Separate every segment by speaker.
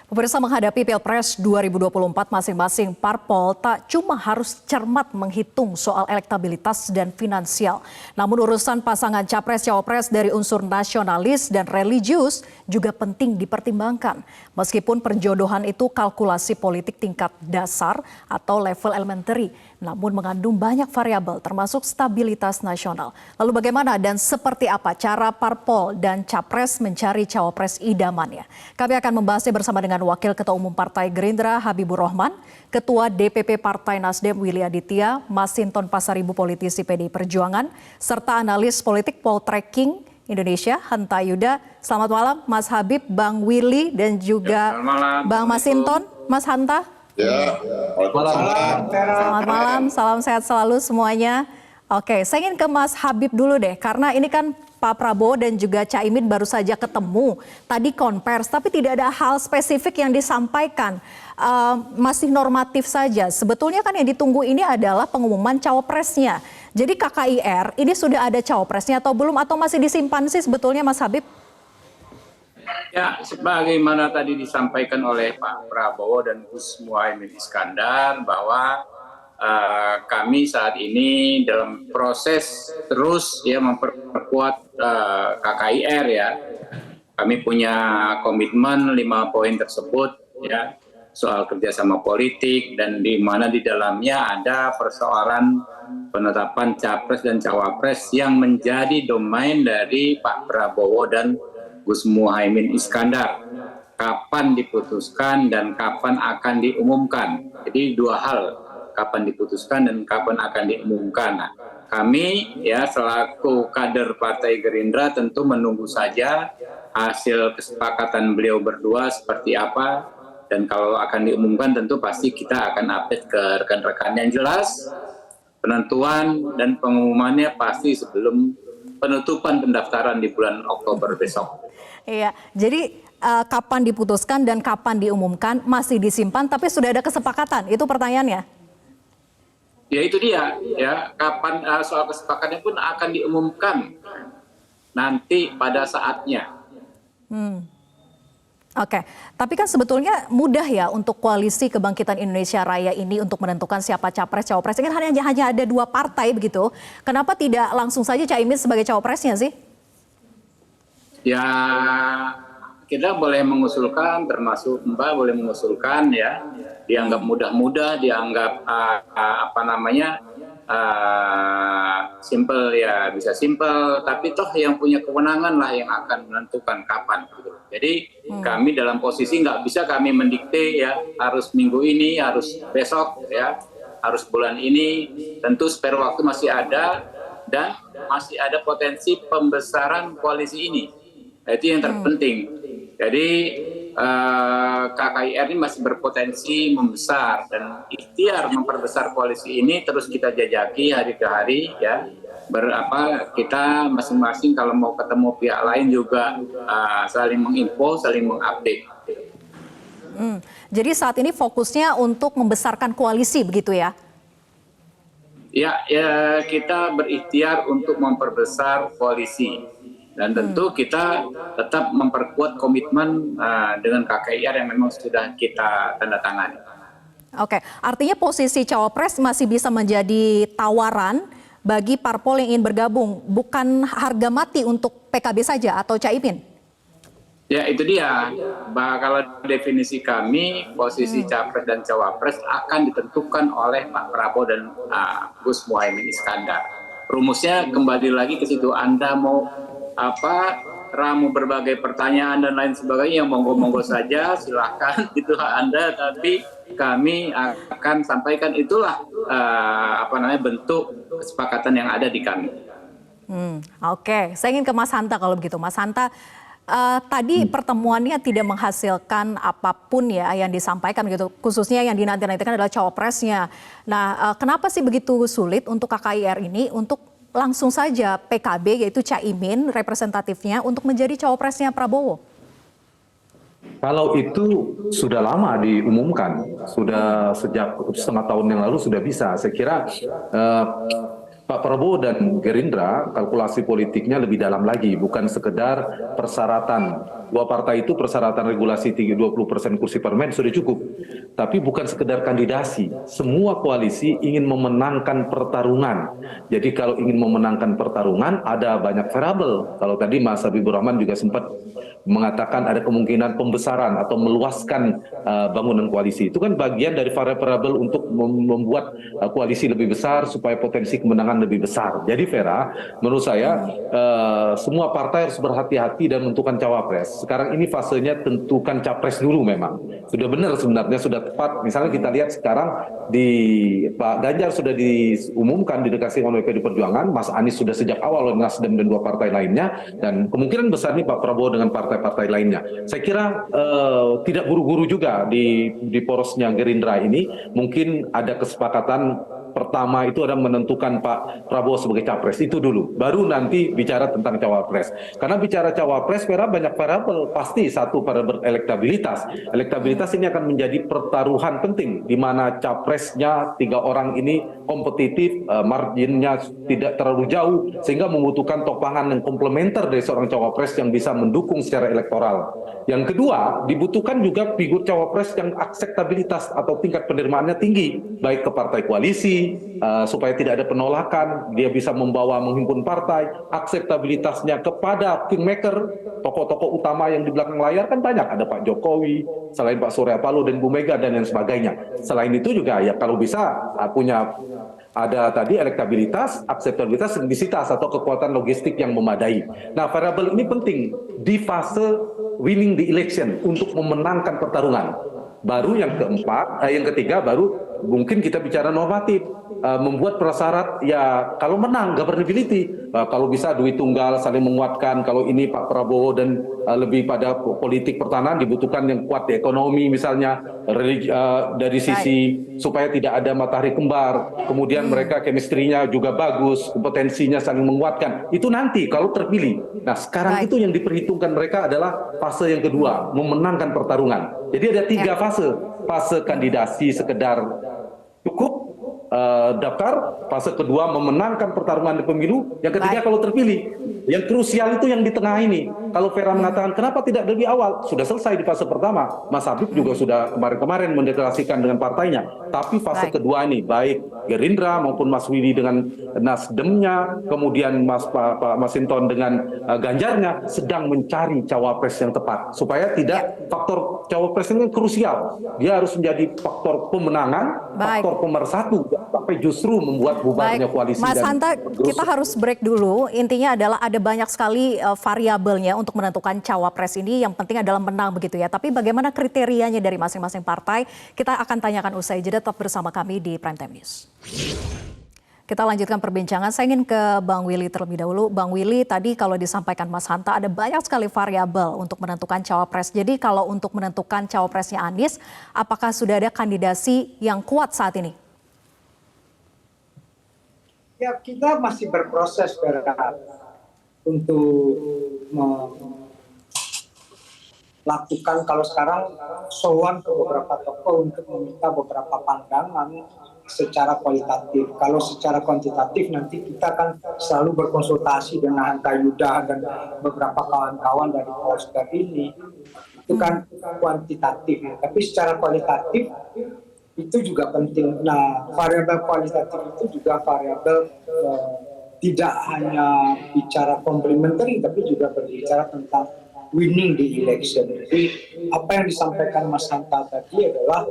Speaker 1: Pemirsa, menghadapi Pilpres 2024, masing-masing parpol tak cuma harus cermat menghitung soal elektabilitas dan finansial. Namun urusan pasangan capres-cawapres dari unsur nasionalis dan religius juga penting dipertimbangkan. Meskipun perjodohan itu kalkulasi politik tingkat dasar atau level elementary, namun mengandung banyak variabel termasuk stabilitas nasional. Lalu bagaimana dan seperti apa cara parpol dan capres mencari cawapres idamannya? Kami akan membahasnya bersama dengan Wakil Ketua Umum Partai Gerindra Habibur Rahman, Ketua DPP Partai Nasdem Willy Aditya, Masinton Pasaribu politisi PDI Perjuangan, serta analis politik Poltreking Indonesia Hanta Yuda. Selamat malam Mas Habib, Bang Willy dan juga Bang Masinton, Mas Hanta. Selamat malam, salam sehat selalu semuanya. Oke, saya ingin ke Mas Habib dulu deh, karena ini kan Pak Prabowo dan juga Caimin baru saja ketemu. Tadi konvers, tapi tidak ada hal spesifik yang disampaikan. Masih normatif saja. Sebetulnya kan yang ditunggu ini adalah pengumuman cawapresnya. Jadi KKIR ini sudah ada cawapresnya atau belum? Atau masih disimpan sih sebetulnya Mas Habib?
Speaker 2: Ya, sebagaimana tadi disampaikan oleh Pak Prabowo dan Gus Muhaimin Iskandar bahwa kami saat ini dalam proses terus ya memperkuat KKIR ya. Kami punya komitmen 5 poin tersebut ya, soal kerjasama politik dan di mana di dalamnya ada persoalan penetapan capres dan cawapres yang menjadi domain dari Pak Prabowo dan Gus Muhaimin Iskandar. Kapan diputuskan dan kapan akan diumumkan. Jadi dua hal, kapan diputuskan dan kapan akan diumumkan. Nah, kami ya selaku kader Partai Gerindra tentu menunggu saja hasil kesepakatan beliau berdua seperti apa, dan kalau akan diumumkan tentu pasti kita akan update ke rekan-rekan. Yang jelas penentuan dan pengumumannya pasti sebelum penutupan pendaftaran di bulan Oktober besok.
Speaker 1: Iya, jadi kapan diputuskan dan kapan diumumkan masih disimpan, tapi sudah ada kesepakatan. Itu pertanyaannya.
Speaker 2: Ya itu dia, ya kapan soal kesepakatannya pun akan diumumkan nanti pada saatnya.
Speaker 1: Oke, tapi kan sebetulnya mudah ya untuk koalisi Kebangkitan Indonesia Raya ini untuk menentukan siapa capres cawapres. Kan hanya ada 2 partai begitu. Kenapa tidak langsung saja Caimin sebagai cawapresnya sih?
Speaker 2: Ya kita boleh mengusulkan, termasuk Mbak boleh mengusulkan ya, dianggap mudah-mudah, dianggap simple ya bisa simple, tapi toh yang punya kewenangan lah yang akan menentukan kapan gitu. Jadi kami dalam posisi nggak bisa kami mendikte ya harus minggu ini, harus besok ya, harus bulan ini. Tentu spare waktu masih ada dan masih ada potensi pembesaran koalisi ini. Nah, itu yang terpenting. Jadi KKIR ini masih berpotensi membesar dan ikhtiar memperbesar koalisi ini terus kita jajaki hari ke hari ya. Kita masing-masing kalau mau ketemu pihak lain juga saling menginfo, saling mengupdate.
Speaker 1: Jadi saat ini fokusnya untuk membesarkan koalisi begitu ya?
Speaker 2: Ya, kita berikhtiar untuk memperbesar koalisi. Dan tentu kita tetap memperkuat komitmen dengan KKIR yang memang sudah kita tanda tangani.
Speaker 1: Oke, artinya posisi cawapres masih bisa menjadi tawaran bagi parpol yang ingin bergabung, bukan harga mati untuk PKB saja atau Caimin?
Speaker 2: Ya itu dia, kalau definisi kami posisi capres dan cawapres akan ditentukan oleh Pak Prabowo dan Gus Muhaimin Iskandar. Rumusnya kembali lagi ke situ, Anda mau ramu berbagai pertanyaan dan lain sebagainya, yang monggo-monggo saja, silahkan itu hak Anda, tapi kami akan sampaikan itulah bentuk kesepakatan yang ada di kami.
Speaker 1: Oke, saya ingin ke Mas Hanta kalau begitu. Mas Hanta, tadi pertemuannya tidak menghasilkan apapun ya yang disampaikan gitu, khususnya yang dinanti-nantikan adalah cawapresnya. Nah, kenapa sih begitu sulit untuk KKIR ini untuk langsung saja PKB yaitu Caimin representatifnya untuk menjadi cawapresnya Prabowo?
Speaker 3: Kalau itu sudah lama diumumkan, sudah sejak setengah tahun yang lalu sudah bisa. Saya kira Pak Prabowo dan Gerindra kalkulasi politiknya lebih dalam lagi, bukan sekedar persyaratan. Dua partai itu persyaratan regulasi 20% kursi parlemen sudah cukup. Tapi bukan sekedar kandidasi. Semua koalisi ingin memenangkan pertarungan. Jadi kalau ingin memenangkan pertarungan ada banyak variabel. Kalau tadi Mas Habibur Rahman juga sempat mengatakan ada kemungkinan pembesaran atau meluaskan bangunan koalisi. Itu kan bagian dari variabel untuk membuat koalisi lebih besar supaya potensi kemenangan lebih besar. Jadi Vera, menurut saya semua partai harus berhati-hati dan menentukan cawapres. Sekarang ini fasenya tentukan capres dulu memang. Sudah benar sebenarnya, sudah tepat. Misalnya kita lihat sekarang di Pak Ganjar sudah diumumkan didekati oleh PD Perjuangan, Mas Anies sudah sejak awal oleh Nasdem dan dua partai lainnya, dan kemungkinan besar nih Pak Prabowo dengan partai-partai lainnya. Saya kira tidak buru-buru juga di porosnya Gerindra ini, mungkin ada kesepakatan. Pertama itu adalah menentukan Pak Prabowo sebagai capres, itu dulu. Baru nanti bicara tentang cawapres. Karena bicara cawapres, banyak variabel. Pasti satu variabel elektabilitas. Elektabilitas ini akan menjadi pertaruhan penting, di mana capresnya 3 orang ini kompetitif, marginnya tidak terlalu jauh, sehingga membutuhkan topangan yang komplementer dari seorang cawapres yang bisa mendukung secara elektoral. Yang kedua, dibutuhkan juga figur cawapres yang akseptabilitas atau tingkat penerimaannya tinggi, baik ke partai koalisi, supaya tidak ada penolakan, dia bisa membawa menghimpun partai, akseptabilitasnya kepada kingmaker, tokoh-tokoh utama yang di belakang layar kan banyak, ada Pak Jokowi, selain Pak Surya Paloh dan Bu Mega dan lain sebagainya. Selain itu juga ya kalau bisa punya ada tadi elektabilitas, akseptabilitas, sinergisitas atau kekuatan logistik yang memadai. Nah, variabel ini penting di fase winning the election untuk memenangkan pertarungan. Baru yang ketiga baru mungkin kita bicara normatif, membuat prasyarat ya kalau menang governability, kalau bisa duit tunggal saling menguatkan. Kalau ini Pak Prabowo dan lebih pada politik pertahanan dibutuhkan yang kuat di ekonomi misalnya, dari sisi supaya tidak ada matahari kembar, kemudian mereka chemistry-nya juga bagus, kompetensinya saling menguatkan. Itu nanti kalau terpilih. Nah sekarang itu yang diperhitungkan mereka adalah fase yang kedua, memenangkan pertarungan. Jadi ada 3 fase. Fase kandidasi sekedar cukup daftar, fase kedua memenangkan pertarungan di pemilu, yang ketiga kalau terpilih. Yang krusial itu yang di tengah ini. Kalau Vera mengatakan kenapa tidak lebih awal, sudah selesai di fase pertama. Mas Habib juga sudah kemarin-kemarin mendeklarasikan dengan partainya. Tapi fase kedua ini, baik Gerindra maupun Mas Willy dengan Nasdemnya, kemudian Pak Masinton dengan Ganjarnya, sedang mencari cawapres yang tepat. Supaya tidak faktor cawapres ini krusial. Dia harus menjadi faktor pemenangan, faktor pemersatu, sampai justru membuat bubarnya koalisi.
Speaker 1: Mas Hanta, kita harus break dulu. Intinya adalah ada banyak sekali variabelnya untuk menentukan cawapres ini. Yang penting adalah menang begitu ya. Tapi bagaimana kriterianya dari masing-masing partai? Kita akan tanyakan usai jeda. Tetap bersama kami di Prime Time News. Kita lanjutkan perbincangan. Saya ingin ke Bang Willy terlebih dahulu. Bang Willy, tadi kalau disampaikan Mas Hanta ada banyak sekali variabel untuk menentukan cawapres. Jadi kalau untuk menentukan cawapresnya Anies, apakah sudah ada kandidasi yang kuat saat ini?
Speaker 4: Ya, kita masih berproses untuk melakukan, kalau sekarang sowan ke beberapa tokoh untuk meminta beberapa pandangan secara kualitatif. Kalau secara kuantitatif nanti kita akan selalu berkonsultasi dengan Hanta Yuda dan beberapa kawan-kawan dari Polster ini. Itu kan kuantitatif, tapi secara kualitatif itu juga penting. Nah, variabel kualitatif itu juga variabel tidak hanya bicara complementary, tapi juga berbicara tentang winning the election. Jadi apa yang disampaikan Mas Hanta tadi adalah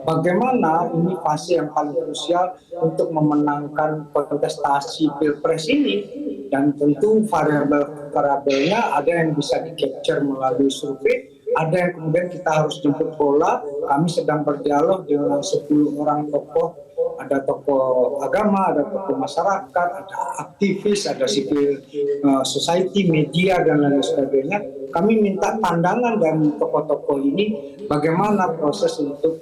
Speaker 4: bagaimana ini fase yang paling krusial untuk memenangkan kontestasi Pilpres ini, dan tentu variabelnya ada yang bisa di-capture melalui survei, ada yang kemudian kita harus jemput bola. Kami sedang berdialog dengan 10 orang tokoh, ada tokoh agama, ada tokoh masyarakat, ada aktivis, ada civil society, media, dan lain sebagainya. Kami minta pandangan dari tokoh-tokoh ini bagaimana proses untuk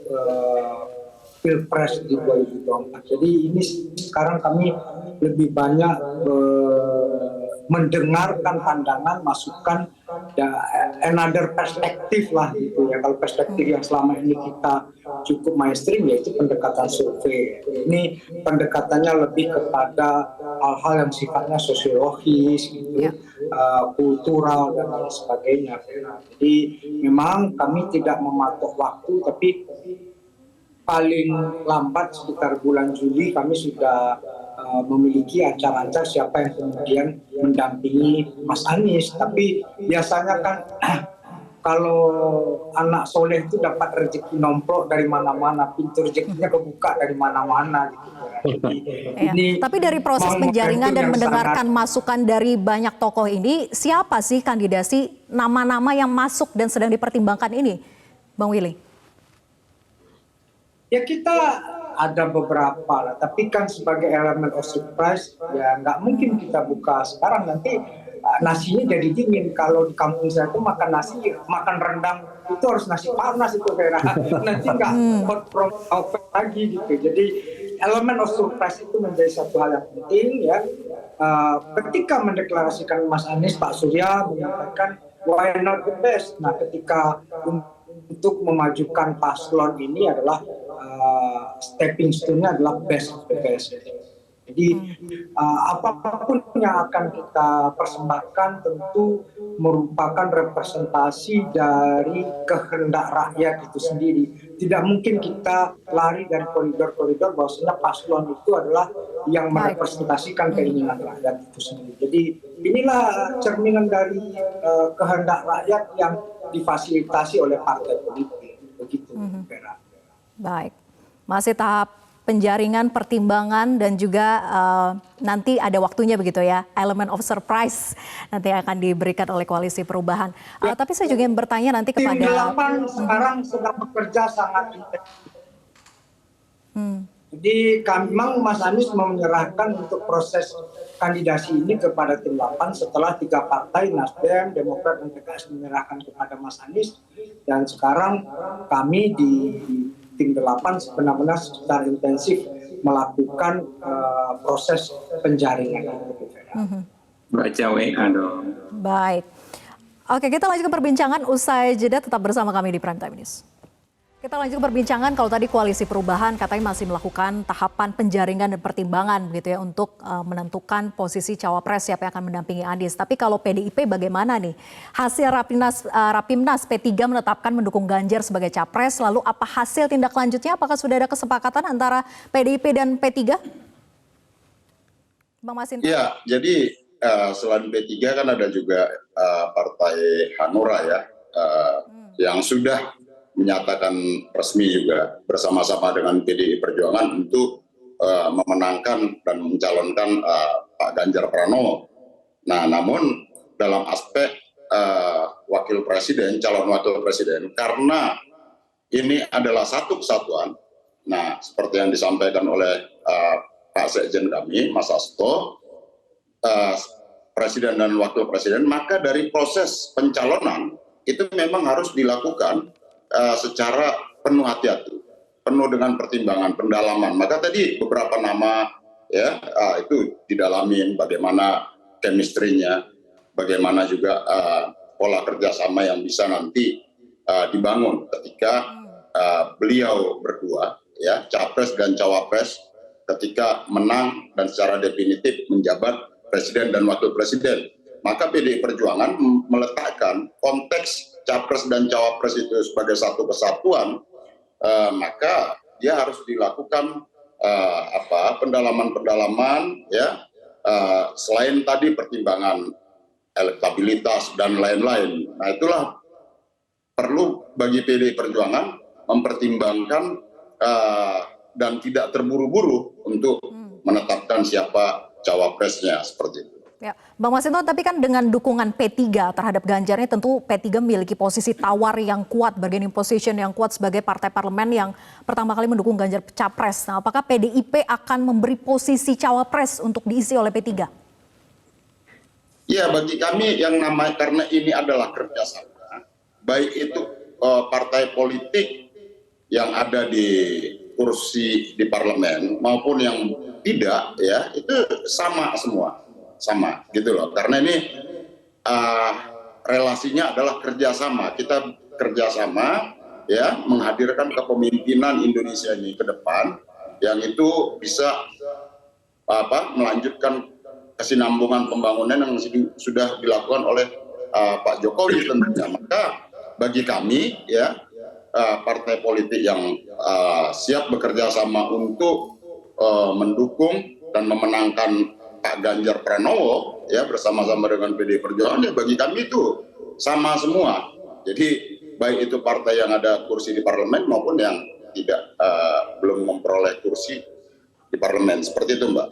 Speaker 4: Pilpres di 2024. Jadi ini sekarang kami lebih banyak mendengarkan pandangan, masukan, another perspektif lah gitu ya. Kalau perspektif yang selama ini kita cukup mainstream, yaitu pendekatan survei. Ini pendekatannya lebih kepada hal-hal yang sifatnya sosiologis, gitu, kultural dan lain sebagainya. Jadi memang kami tidak mematok waktu, tapi paling lambat sekitar bulan Juli kami sudah memiliki ancar-ancar siapa yang kemudian mendampingi Mas Anies. Tapi biasanya kan kalau anak soleh itu dapat rezeki nomplok dari mana-mana, pintu rezekinya kebuka dari mana-mana gitu. Jadi, ini
Speaker 1: tapi dari proses penjaringan dan mendengarkan masukan dari banyak tokoh ini, siapa sih kandidasi nama-nama yang masuk dan sedang dipertimbangkan ini, Bang Willy?
Speaker 4: Ya kita ada beberapa lah, tapi kan sebagai elemen of surprise ya nggak mungkin kita buka sekarang, nanti nasinya jadi dingin. Kalau di kampung saya itu makan nasi, makan rendang itu harus nasi panas itu Vera. Nanti nggak hot from oven lagi gitu. Jadi elemen of surprise itu menjadi satu hal yang penting ya. Ketika mendeklarasikan Mas Anies, Pak Surya mengatakan why not the best. Nah ketika untuk memajukan paslon ini adalah stepping stone-nya adalah best of the best. Jadi apapun yang akan kita persembahkan tentu merupakan representasi dari kehendak rakyat itu sendiri. Tidak mungkin kita lari dari koridor-koridor bahwasanya paslon itu adalah yang merepresentasikan keinginan rakyat itu sendiri. Jadi inilah cerminan dari kehendak rakyat yang difasilitasi oleh partai politik. Begitu, Vera.
Speaker 1: Baik, masih tahap penjaringan, pertimbangan, dan juga nanti ada waktunya begitu ya, elemen of surprise nanti akan diberikan oleh Koalisi Perubahan. Tapi saya juga ingin bertanya nanti kepada...
Speaker 4: Tim 8 sekarang sedang bekerja sangat intensif. Jadi memang Mas Anies menyerahkan untuk proses kandidasi ini kepada tim 8 setelah 3 partai, Nasdem, Demokrat, dan PKS menyerahkan kepada Mas Anies. Dan sekarang kami di tim 8 benar-benar secara intensif melakukan proses penjaringan itu.
Speaker 2: Baca WA dong.
Speaker 1: Baik. Oke, kita lanjutkan perbincangan usai jeda, tetap bersama kami di Prime Time News. Kita lanjutkan perbincangan. Kalau tadi Koalisi Perubahan katanya masih melakukan tahapan penjaringan dan pertimbangan begitu ya untuk menentukan posisi cawapres siapa yang akan mendampingi Anies. Tapi kalau PDIP bagaimana nih? Hasil Rapimnas P3 menetapkan mendukung Ganjar sebagai capres. Lalu apa hasil tindak lanjutnya? Apakah sudah ada kesepakatan antara PDIP dan P3? Bang Masinton.
Speaker 5: Iya, jadi selain P3 kan ada juga Partai Hanura ya, yang sudah menyatakan resmi juga bersama-sama dengan PDI Perjuangan untuk memenangkan dan mencalonkan Pak Ganjar Pranowo. Nah, namun dalam aspek wakil presiden, calon wakil presiden, karena ini adalah satu kesatuan. Nah, seperti yang disampaikan oleh Pak Sekjen kami, Mas Hasto, presiden dan wakil presiden, maka dari proses pencalonan itu memang harus dilakukan secara penuh hati-hati, penuh dengan pertimbangan, pendalaman. Maka tadi beberapa nama ya itu didalamin, bagaimana chemistry-nya, bagaimana juga pola kerjasama yang bisa nanti dibangun ketika beliau berdua, ya capres dan cawapres, ketika menang dan secara definitif menjabat presiden dan wakil presiden. Maka PDI Perjuangan meletakkan konteks capres dan cawapres itu sebagai satu kesatuan, maka dia harus dilakukan pendalaman-pendalaman ya, selain tadi pertimbangan elektabilitas dan lain-lain. Nah, itulah perlu bagi PDI Perjuangan mempertimbangkan dan tidak terburu-buru untuk menetapkan siapa cawapresnya, seperti itu.
Speaker 1: Ya, Bang Masinton, tapi kan dengan dukungan P3 terhadap Ganjar ini tentu P3 memiliki posisi tawar yang kuat, bargaining position yang kuat sebagai partai parlemen yang pertama kali mendukung Ganjar capres. Nah, apakah PDIP akan memberi posisi cawapres untuk diisi oleh P3?
Speaker 5: Ya, bagi kami yang namanya, karena ini adalah kerjasama, baik itu partai politik yang ada di kursi di parlemen maupun yang tidak, ya itu sama semua. Sama gitu loh, karena ini relasinya adalah kerjasama. Kita kerjasama ya menghadirkan kepemimpinan Indonesia ini ke depan yang itu bisa melanjutkan kesinambungan pembangunan yang sudah dilakukan oleh Pak Jokowi tentunya. Maka bagi kami ya partai politik yang siap bekerja sama untuk mendukung dan memenangkan Pak Ganjar Pranowo ya bersama-sama dengan PDI Perjuangan, ya bagi kami itu sama semua. Jadi baik itu partai yang ada kursi di parlemen maupun yang tidak belum memperoleh kursi di parlemen, seperti itu Mbak.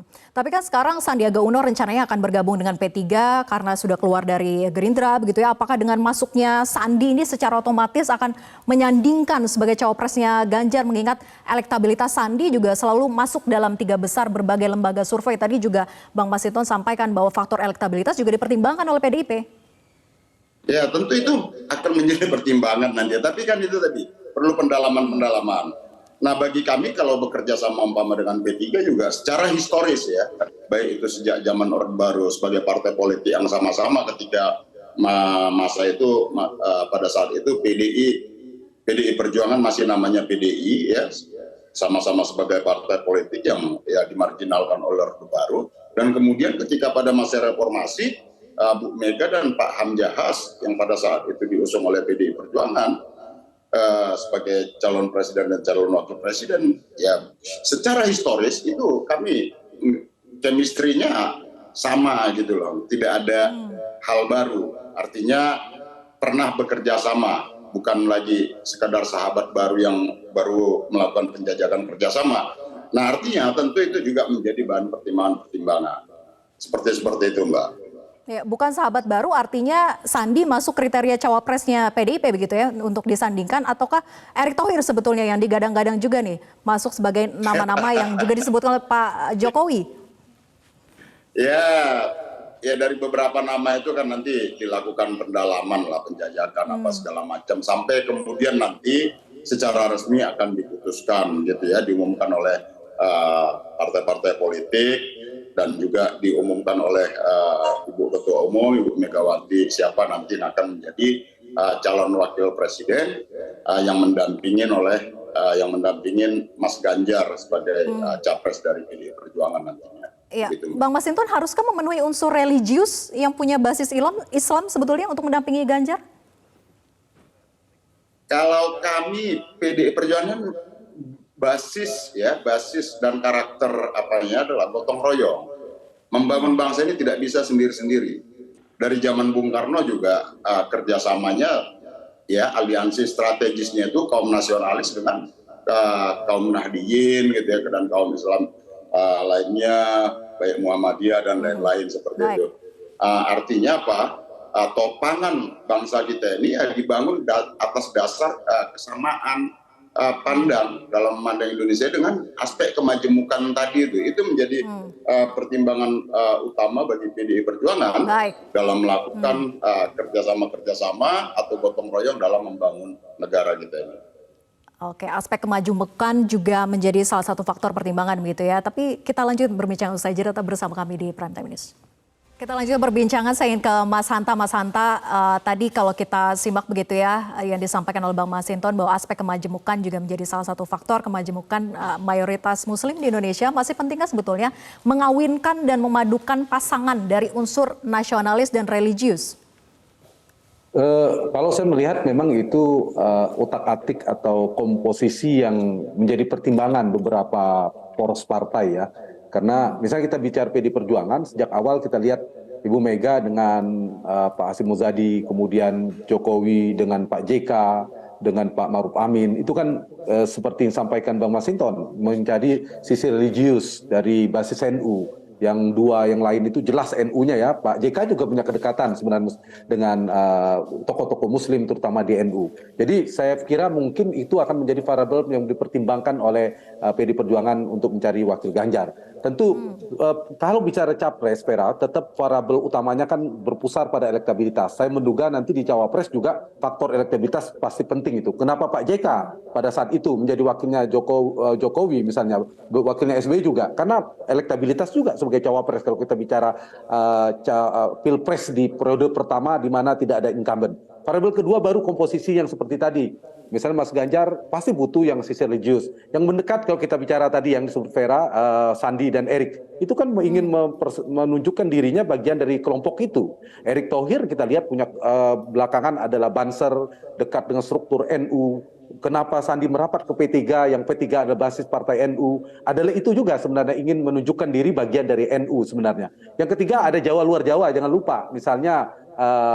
Speaker 1: Tapi kan sekarang Sandiaga Uno rencananya akan bergabung dengan P3 karena sudah keluar dari Gerindra begitu ya. Apakah dengan masuknya Sandi ini secara otomatis akan menyandingkan sebagai cawapresnya Ganjar, mengingat elektabilitas Sandi juga selalu masuk dalam 3 besar berbagai lembaga survei. Tadi juga Bang Masinton sampaikan bahwa faktor elektabilitas juga dipertimbangkan oleh PDIP.
Speaker 5: Ya tentu itu akan menjadi pertimbangan nanti. Tapi kan itu tadi perlu pendalaman-pendalaman. Nah bagi kami kalau bekerja sama umpama dengan P3 juga secara historis ya, baik itu sejak zaman Orde Baru sebagai partai politik yang sama-sama ketika masa itu pada saat itu PDI Perjuangan masih namanya PDI ya, sama-sama sebagai partai politik yang ya dimarginalkan oleh Orde Baru, dan kemudian ketika pada masa reformasi Bu Mega dan Pak Hamzahas yang pada saat itu diusung oleh PDI Perjuangan sebagai calon presiden dan calon wakil presiden, ya secara historis itu kami chemistry-nya sama gitu loh, tidak ada hal baru, artinya pernah bekerja sama, bukan lagi sekadar sahabat baru yang baru melakukan penjajakan kerjasama. Nah artinya tentu itu juga menjadi bahan pertimbangan seperti itu Mbak.
Speaker 1: Ya, bukan sahabat baru artinya Sandi masuk kriteria cawapresnya PDIP begitu ya untuk disandingkan, ataukah Erick Thohir sebetulnya yang digadang-gadang juga nih masuk sebagai nama-nama yang juga disebutkan oleh Pak Jokowi?
Speaker 5: Ya dari beberapa nama itu kan nanti dilakukan pendalaman lah, penjajakan apa segala macam sampai kemudian nanti secara resmi akan diputuskan gitu ya, diumumkan oleh partai-partai politik dan juga diumumkan oleh Ibu Ketua Umum, Ibu Megawati, siapa nanti akan menjadi calon wakil presiden yang mendampingin Mas Ganjar sebagai capres dari PDI Perjuangan nantinya.
Speaker 1: Iya,
Speaker 5: gitu.
Speaker 1: Bang Masinton, haruskah memenuhi unsur religius yang punya basis Islam sebetulnya untuk mendampingi Ganjar?
Speaker 5: Kalau kami PDI Perjuangan basis dan karakter adalah gotong royong. Membangun bangsa ini tidak bisa sendiri-sendiri. Dari zaman Bung Karno juga kerjasamanya ya aliansi strategisnya itu kaum nasionalis dengan kaum Nahdliyin gitu ya, dan kaum Islam lainnya baik Muhammadiyah dan lain-lain seperti itu. Artinya apa? Topangan bangsa kita ini dibangun atas dasar kesamaan pandang dalam memandang Indonesia dengan aspek kemajemukan tadi itu menjadi pertimbangan utama bagi PDI Perjuangan dalam melakukan kerjasama atau gotong royong dalam membangun negara kita ini.
Speaker 1: Oke, aspek kemajemukan juga menjadi salah satu faktor pertimbangan begitu ya. Tapi kita lanjut berbincang usai jeda, tetap bersama kami di Prime Time News. Kita lanjut perbincangan, saya ingin ke Mas Hanta. Mas Hanta, tadi kalau kita simak begitu ya, yang disampaikan oleh Bang Masinton bahwa aspek kemajemukan juga menjadi salah satu faktor kemajemukan mayoritas muslim di Indonesia. Masih pentingkah sebetulnya mengawinkan dan memadukan pasangan dari unsur nasionalis dan religius?
Speaker 3: Kalau saya melihat memang itu otak-atik atau komposisi yang menjadi pertimbangan beberapa poros partai ya. Karena misalnya kita bicara PDI Perjuangan, sejak awal kita lihat Ibu Mega dengan Pak Hasyim Muzadi, kemudian Jokowi dengan Pak JK, dengan Pak Maruf Amin, itu kan seperti yang disampaikan Bang Masinton, menjadi sisi religius dari basis NU. Yang dua yang lain itu jelas NU-nya ya. Pak JK juga punya kedekatan sebenarnya dengan tokoh-tokoh muslim terutama di NU. Jadi saya kira mungkin itu akan menjadi variabel yang dipertimbangkan oleh PDI Perjuangan untuk mencari wakil Ganjar. Tentu kalau bicara capres, Vera, tetap variabel utamanya kan berpusar pada elektabilitas. Saya menduga nanti di cawapres juga faktor elektabilitas pasti penting itu. Kenapa Pak JK pada saat itu menjadi wakilnya Jokowi misalnya, wakilnya SBY juga? Karena elektabilitas juga sebagai cawapres kalau kita bicara pilpres di periode pertama di mana tidak ada incumbent. Variabel kedua baru komposisi yang seperti tadi. Misalnya Mas Ganjar pasti butuh yang sisi religius. Yang mendekat kalau kita bicara tadi yang disebut Vera, Sandi dan Erik, itu kan ingin menunjukkan dirinya bagian dari kelompok itu. Erik Thohir kita lihat punya belakangan adalah Banser, dekat dengan struktur NU. Kenapa Sandi merapat ke P3, yang P3 adalah basis partai NU, adalah itu juga sebenarnya ingin menunjukkan diri bagian dari NU sebenarnya. Yang ketiga ada Jawa luar Jawa, jangan lupa. Misalnya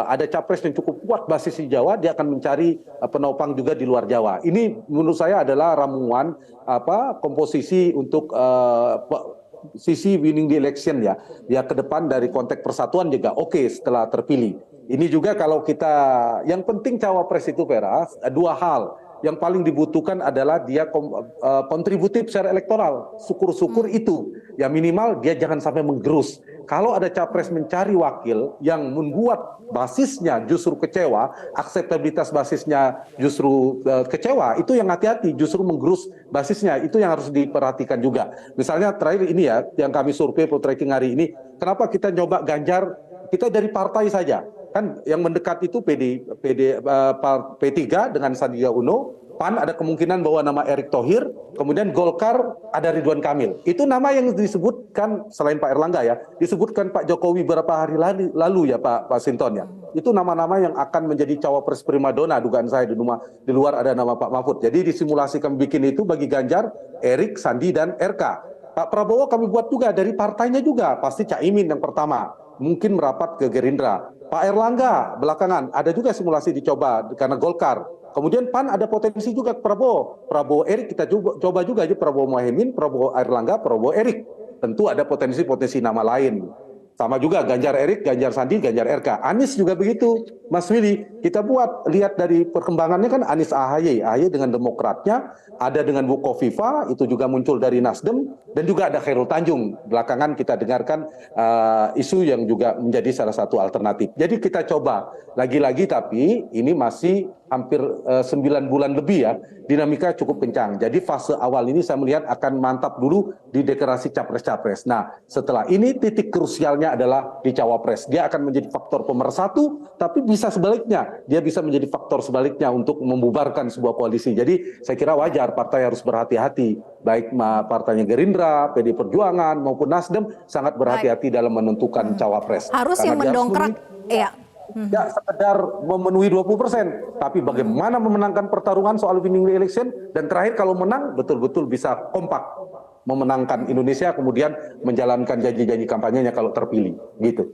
Speaker 3: ada capres yang cukup kuat basis di Jawa, dia akan mencari penopang juga di luar Jawa. Ini menurut saya adalah ramuan komposisi untuk sisi winning the election ya ke depan dari konteks persatuan juga oke setelah terpilih. Ini juga kalau kita, yang penting cawapres itu Vera, dua hal. Yang paling dibutuhkan adalah dia kontributif secara elektoral. Syukur-syukur itu. Ya minimal dia jangan sampai menggerus. Kalau ada capres mencari wakil yang membuat basisnya justru kecewa, akseptabilitas basisnya justru kecewa, itu yang hati-hati, justru menggerus basisnya. Itu yang harus diperhatikan juga. Misalnya terakhir ini ya, yang kami survei poltreking hari ini, kenapa kita coba Ganjar, kita dari partai saja. Kan yang mendekat itu P3 dengan Sandiaga Uno, PAN ada kemungkinan bawa nama Erik Thohir, kemudian Golkar ada Ridwan Kamil. Itu nama yang disebutkan selain Pak Erlangga ya, disebutkan Pak Jokowi beberapa hari lalu ya Pak Sinton ya. Itu nama-nama yang akan menjadi cawapres primadona dugaan saya, di luar ada nama Pak Mahfud. Jadi disimulasikan bikin itu bagi Ganjar, Erik, Sandi dan RK. Pak Prabowo kami buat juga dari partainya juga, pasti Caimin yang pertama, mungkin merapat ke Gerindra. Pak Erlangga belakangan ada juga simulasi dicoba karena Golkar. Kemudian PAN ada potensi juga ke Prabowo. Prabowo Erik kita coba juga aja, Prabowo Muhaimin, Prabowo Erlangga, Prabowo Erik. Tentu ada potensi-potensi nama lain. Sama juga Ganjar Erik, Ganjar Sandi, Ganjar RK. Anies juga begitu, Mas Willy. Kita buat, lihat dari perkembangannya kan Anies AHY dengan Demokratnya, ada dengan Bu Kofifa, itu juga muncul dari Nasdem, dan juga ada Khairul Tanjung. Belakangan kita dengarkan isu yang juga menjadi salah satu alternatif. Jadi kita coba, lagi-lagi tapi ini masih hampir 9 bulan lebih ya, dinamika cukup kencang. Jadi fase awal ini saya melihat akan mantap dulu di deklarasi capres-capres. Nah, setelah ini titik krusialnya adalah di cawapres. Dia akan menjadi faktor pemersatu, tapi bisa sebaliknya. Dia bisa menjadi faktor sebaliknya untuk membubarkan sebuah koalisi. Jadi saya kira wajar partai harus berhati-hati. Baik partainya Gerindra, PD Perjuangan maupun Nasdem sangat berhati-hati dalam menentukan cawapres.
Speaker 1: Harus
Speaker 3: karena
Speaker 1: yang mendongkrak, ya.
Speaker 3: Tidak sekedar memenuhi 20%, tapi bagaimana memenangkan pertarungan soal winning the election, dan terakhir kalau menang betul-betul bisa kompak memenangkan Indonesia, kemudian menjalankan janji-janji kampanyenya kalau terpilih, gitu.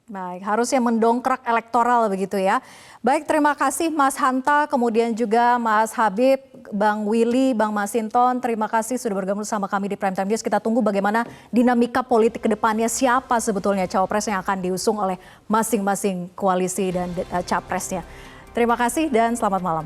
Speaker 1: Baik, harus yang mendongkrak elektoral begitu ya. Baik, terima kasih Mas Hanta, kemudian juga Mas Habib, Bang Willy, Bang Masinton, terima kasih sudah bergabung sama kami di Prime Time News. Kita tunggu bagaimana dinamika politik ke depannya, siapa sebetulnya cawapres yang akan diusung oleh masing-masing koalisi dan capresnya. Terima kasih dan selamat malam.